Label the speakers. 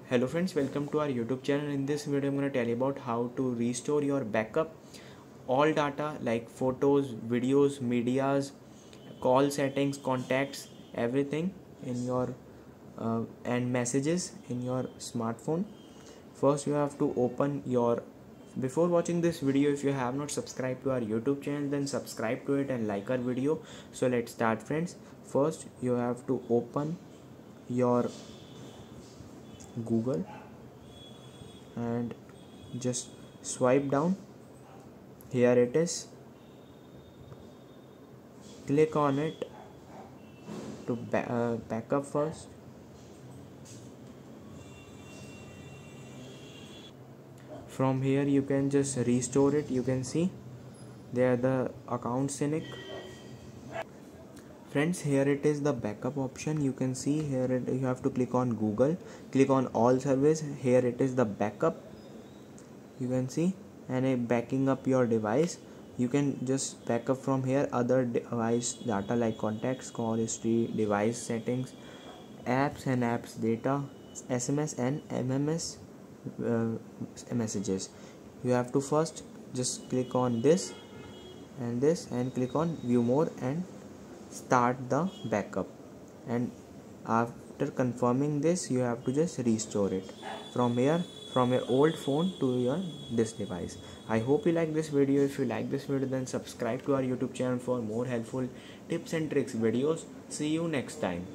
Speaker 1: Hello friends, welcome to our YouTube channel. In this video I'm going to tell you about how to restore your backup all data like photos, videos, medias, call settings, contacts, everything in your and messages in your smartphone. First you have to open your before watching this video, if you have not subscribed to our YouTube channel, then subscribe to it and like our video. So let's start friends. First you have to open your Google and just swipe down. Here it is. Click on it to back up first. From here you can just restore it. You can see there the account cynic. Friends, here it is the backup option. You can see here you have to click on Google, click on all service. Here it is the backup. You can see, and backing up your device. You can just back up from here other device data like contacts, call history, device settings, apps and apps data, SMS and MMS messages. You have to first just click on this and click on view more and start the backup, and after confirming this you have to just restore it from here from your old phone to your this device. I hope you like this video. If you like this video, then subscribe to our YouTube channel for more helpful tips and tricks videos. See you next time.